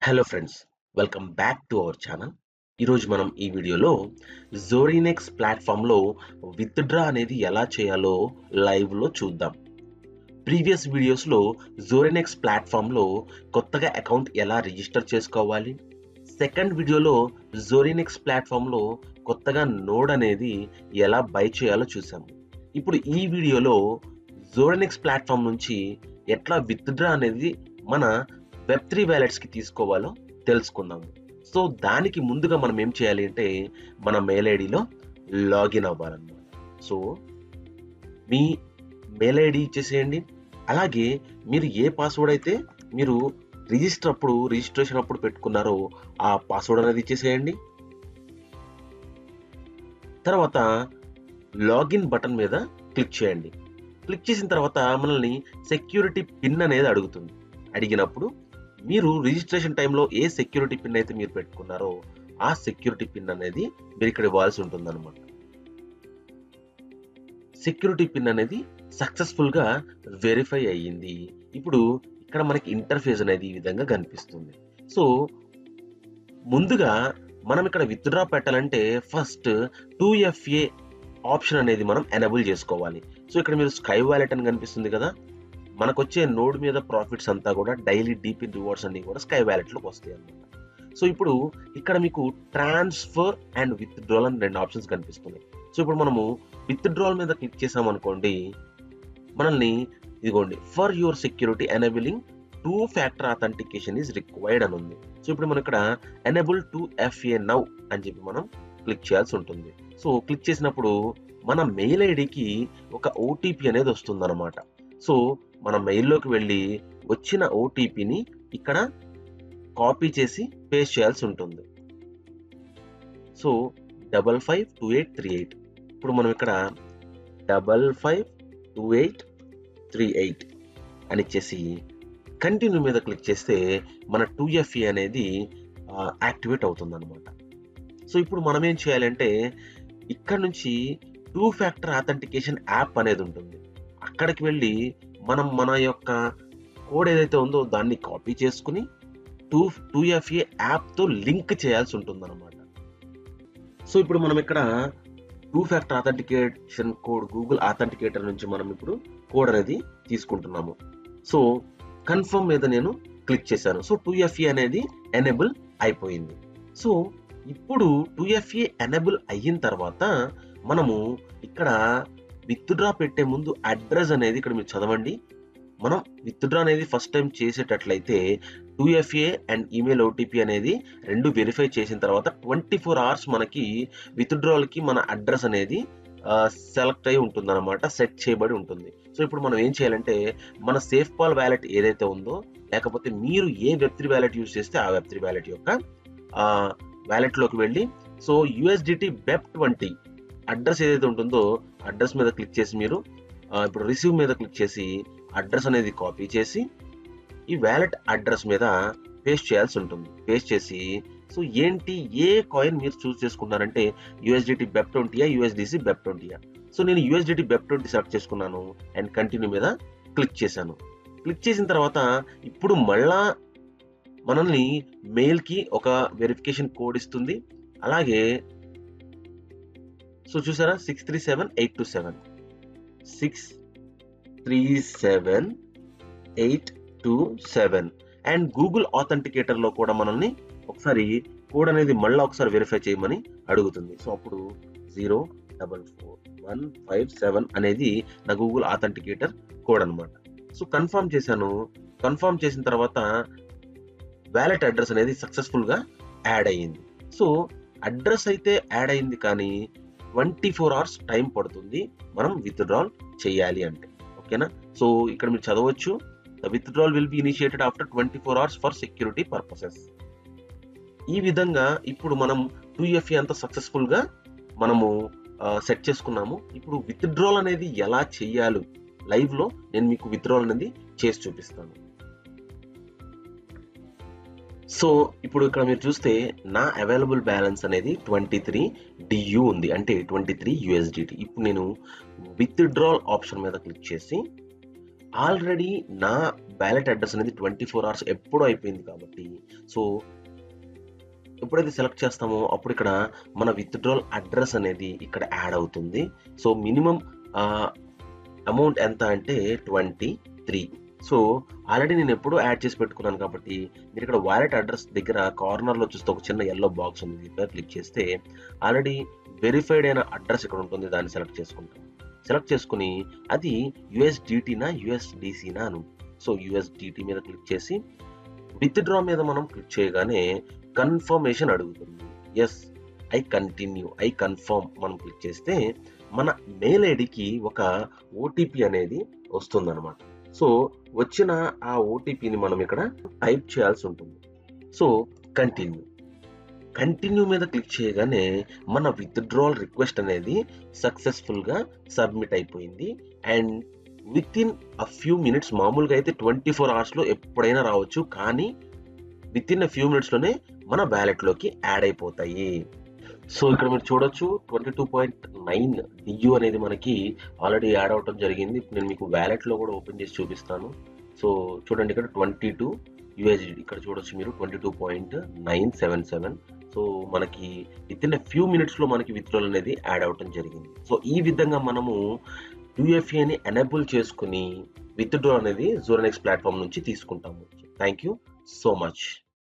Hello friends, welcome back to our channel. ఈరోజు మనం ఈ వీడియోలో జోరినెక్స్ ప్లాట్ఫామ్లో విత్డ్రా అనేది ఎలా చేయాలో లైవ్లో చూద్దాం. ప్రీవియస్ వీడియోస్లో జోరినెక్స్ ప్లాట్ఫామ్లో కొత్తగా అకౌంట్ ఎలా రిజిస్టర్ చేసుకోవాలి, సెకండ్ వీడియోలో జోరినెక్స్ ప్లాట్ఫామ్లో కొత్తగా నోడ్ అనేది ఎలా బై చేయాలో చూసాము. ఇప్పుడు ఈ వీడియోలో జోరినెక్స్ ప్లాట్ఫామ్ నుంచి ఎట్లా విత్డ్రా అనేది మన వెబ్3 వ్యాలెట్స్కి తీసుకోవాలో తెలుసుకుందాము. సో దానికి ముందుగా మనం ఏం చేయాలి అంటే మన మెయిల్ ఐడిలో లాగిన్ అవ్వాలన్నమాట. సో మీ మెయిల్ ఐడి ఇచ్చేసేయండి. అలాగే మీరు ఏ పాస్వర్డ్ అయితే మీరు రిజిస్ట్రేషన్ అప్పుడు పెట్టుకున్నారో ఆ పాస్వర్డ్ అనేది ఇచ్చేసేయండి. తర్వాత లాగిన్ బటన్ మీద క్లిక్ చేయండి. క్లిక్ చేసిన తర్వాత మనల్ని సెక్యూరిటీ పిన్ అనేది అడుగుతుంది. అడిగినప్పుడు మీరు రిజిస్ట్రేషన్ టైంలో ఏ సెక్యూరిటీ పిన్ అయితే మీరు పెట్టుకున్నారో ఆ సెక్యూరిటీ పిన్ అనేది మీరు ఇక్కడ ఇవ్వాల్సి ఉంటుంది అనమాట. సెక్యూరిటీ పిన్ అనేది సక్సెస్ఫుల్ గా వెరిఫై అయ్యింది. ఇప్పుడు ఇక్కడ మనకి ఇంటర్ఫేస్ అనేది ఈ విధంగా కనిపిస్తుంది. సో ముందుగా మనం ఇక్కడ విత్డ్రా పెట్టాలంటే ఫస్ట్ 2FA ఆప్షన్ అనేది మనం ఎనేబుల్ చేసుకోవాలి. సో ఇక్కడ మీరు స్కై వాలెట్ అని కనిపిస్తుంది కదా, మనకు వచ్చే నోడ్ మీద ప్రాఫిట్స్ అంతా కూడా డైలీ డీపిన్ రివార్డ్స్ అన్ని కూడా స్కై వ్యాలెట్లోకి వస్తాయి అన్నమాట. సో ఇప్పుడు ఇక్కడ మీకు ట్రాన్స్ఫర్ అండ్ విత్డ్రాల్ అని రెండు ఆప్షన్స్ కనిపిస్తున్నాయి. సో ఇప్పుడు మనము విత్డ్రాల్ మీద క్లిక్ చేసామనుకోండి, మనల్ని ఇదిగోండి for your security enabling 2-factor authentication is required అని ఉంది. సో ఇప్పుడు మనం ఇక్కడ ఎనేబుల్ 2FA నౌ అని చెప్పి మనం క్లిక్ చేయాల్సి ఉంటుంది. సో క్లిక్ చేసినప్పుడు మన మెయిల్ ఐడికి ఒక ఓటీపీ అనేది వస్తుంది అనమాట. సో మన మెయిల్లోకి వెళ్ళి వచ్చిన ఓటీపీని ఇక్కడ కాపీ చేసి పేస్ట్ చేయాల్సి ఉంటుంది. సో 552838. ఇప్పుడు మనం ఇక్కడ 552838 అని ఇచ్చేసి కంటిన్యూ మీద క్లిక్ చేస్తే మన 2FA అనేది యాక్టివేట్ అవుతుంది అనమాట. సో ఇప్పుడు మనం ఏం చేయాలంటే ఇక్కడ నుంచి 2-factor authentication యాప్ అనేది ఉంటుంది. అక్కడికి వెళ్ళి మనం మన యొక్క కోడ్ ఏదైతే ఉందో దాన్ని కాపీ చేసుకుని 2FA యాప్తో లింక్ చేయాల్సి ఉంటుంది అనమాట. సో ఇప్పుడు మనం ఇక్కడ 2-factor authentication code Google authenticator నుంచి మనం ఇప్పుడు కోడ్ అనేది తీసుకుంటున్నాము. సో కన్ఫర్మ్ మీద నేను క్లిక్ చేశాను. సో 2FA అనేది ఎనేబుల్ అయిపోయింది. సో ఇప్పుడు 2FA ఎనేబుల్ అయిన తర్వాత మనము ఇక్కడ విత్డ్రా పెట్టే ముందు అడ్రస్ అనేది ఇక్కడ మీరు చదవండి. మనం విత్డ్రా అనేది ఫస్ట్ టైం చేసేటట్లయితే 2FA అండ్ ఈమెయిల్ ఓటీపీ అనేది రెండు వెరిఫై చేసిన తర్వాత 24 hours మనకి విత్డ్రాల్కి మన అడ్రస్ అనేది సెలెక్ట్ అయి ఉంటుంది అనమాట, సెట్ చేయబడి ఉంటుంది. సో ఇప్పుడు మనం ఏం చేయాలంటే మన సేఫ్పాల్ వ్యాలెట్ ఏదైతే ఉందో, లేకపోతే మీరు ఏ వెబ్3 వ్యాలెట్ యూజ్ చేస్తే ఆ వెబ్3 వ్యాలెట్ యొక్క వ్యాలెట్లోకి వెళ్ళి సో USDT BEP20 అడ్రస్ ఏదైతే ఉంటుందో అడ్రస్ మీద క్లిక్ చేసి మీరు ఇప్పుడు రిసీవ్ మీద క్లిక్ చేసి అడ్రస్ అనేది కాపీ చేసి ఈ వ్యాలెట్ అడ్రస్ మీద పేస్ట్ చేయాల్సి ఉంటుంది. పేస్ట్ చేసి సో ఏంటి ఏ కాయిన్ మీరు చూస్ చేసుకున్నారంటే USDT BEP20 USDC BEP20. So నేను USDT BEP20 సెలెక్ట్ చేసుకున్నాను అండ్ కంటిన్యూ మీద క్లిక్ చేశాను. క్లిక్ చేసిన తర్వాత ఇప్పుడు మళ్ళా మనల్ని మెయిల్కి ఒక వెరిఫికేషన్ కోడ్ ఇస్తుంది. అలాగే సో చూసారా 637827 637827 అండ్ గూగుల్ ఆథెంటికేటర్లో కూడా మనల్ని ఒకసారి కోడ్ అనేది మళ్ళీ ఒకసారి వెరిఫై చేయమని అడుగుతుంది. సో అప్పుడు 044157 అనేది నా గూగుల్ ఆథెంటికేటర్ కోడ్ అనమాట. సో కన్ఫర్మ్ చేశాను. కన్ఫర్మ్ చేసిన తర్వాత వ్యాలెట్ అడ్రస్ అనేది సక్సెస్ఫుల్గా యాడ్ అయ్యింది. సో అడ్రస్ అయితే యాడ్ అయింది, కానీ 24 hours టైం పడుతుంది మనం విత్డ్రాల్ చేయాలి అంటే. ఓకేనా? సో ఇక్కడ మీరు చదవచ్చు, the withdrawal will be initiated after 24 hours for security purposes. ఈ విధంగా ఇప్పుడు మనం 2FA అంతా సక్సెస్ఫుల్గా మనము సెట్ చేసుకున్నాము. ఇప్పుడు విత్డ్రాల్ అనేది ఎలా చేయాలి లైవ్లో నేను మీకు విత్డ్రాల్ అనేది చేసి చూపిస్తాను. సో ఇప్పుడు ఇక్కడ మీరు చూస్తే నా అవైలబుల్ బ్యాలెన్స్ అనేది 23 DU ఉంది, అంటే 23 USDT. ఇప్పుడు నేను విత్డ్రాల్ ఆప్షన్ మీద క్లిక్ చేసి ఆల్రెడీ నా వ్యాలెట్ అడ్రస్ అనేది 24 అవర్స్ ఎప్పుడో అయిపోయింది కాబట్టి, సో ఎప్పుడైతే సెలెక్ట్ చేస్తామో అప్పుడు ఇక్కడ మన విత్‌డ్రాయల్ అడ్రస్ అనేది ఇక్కడ యాడ్ అవుతుంది. సో మినిమమ్ అమౌంట్ ఎంత అంటే 23. సో ఆల్రెడీ నేను ఎప్పుడో యాడ్ చేసి పెట్టుకున్నాను కాబట్టి మీరు ఇక్కడ వాలెట్ అడ్రస్ దగ్గర కార్నర్‌లో చూస్తే ఒక చిన్న యెల్లో బాక్స్ ఉంది. దీని మీద క్లిక్ చేస్తే ఆల్రెడీ వెరిఫైడ్ అయిన అడ్రస్ ఇక్కడ ఉంటుంది. దాన్ని సెలెక్ట్ చేసుకుంటాం. సెలెక్ట్ చేసుకొని అది యూఎస్‌డిటీనా యూఎస్‌డిసినా అని ఉంటుంది. సో యూఎస్‌డిటి మీద క్లిక్ చేసి విత్‌డ్రా మీద మనం క్లిక్ చేయగానే కన్ఫర్మేషన్ అడుగుతుంది. Yes, I continue, I confirm మనం క్లిక్ చేస్తే మన మెయిల్ ఐడికి ఒక ఓటీపీ అనేది వస్తుందన్నమాట. సో వచ్చిన ఆ ఓటీపీని మనం ఇక్కడ టైప్ చేయాల్సి ఉంటుంది. సో కంటిన్యూ మీద క్లిక్ చేయగానే మన విత్‌డ్రాయల్ రిక్వెస్ట్ అనేది సక్సెస్ఫుల్గా సబ్మిట్ అయిపోయింది. And with in a few minutes, మామూలుగా అయితే 24 అవర్స్లో ఎప్పుడైనా రావచ్చు, కానీ విత్ ఇన్ అ ఫ్యూ మినిట్స్లోనే మన వ్యాలెట్లోకి యాడ్ అయిపోతాయి. సో ఇక్కడ మీరు చూడొచ్చు 22.9 డియు అనేది మనకి ఆల్రెడీ యాడ్ అవటం జరిగింది. ఇప్పుడు నేను మీకు వ్యాలెట్లో కూడా ఓపెన్ చేసి చూపిస్తాను. సో చూడండి, ఇక్కడ 22 యూఎస్డి ఇక్కడ చూడొచ్చు మీరు 22.977. సో మనకి విత్ ఇన్ ఫ్యూ మినిట్స్లో మనకి విత్‌డ్రాయల్ అనేది యాడ్ అవటం జరిగింది. సో ఈ విధంగా మనము యూఎఫ్ఏని ఎనేబుల్ చేసుకుని విత్‌డ్రా అనేది జోరనెక్స్ ప్లాట్ఫామ్ నుంచి తీసుకుంటాము. Thank you so much.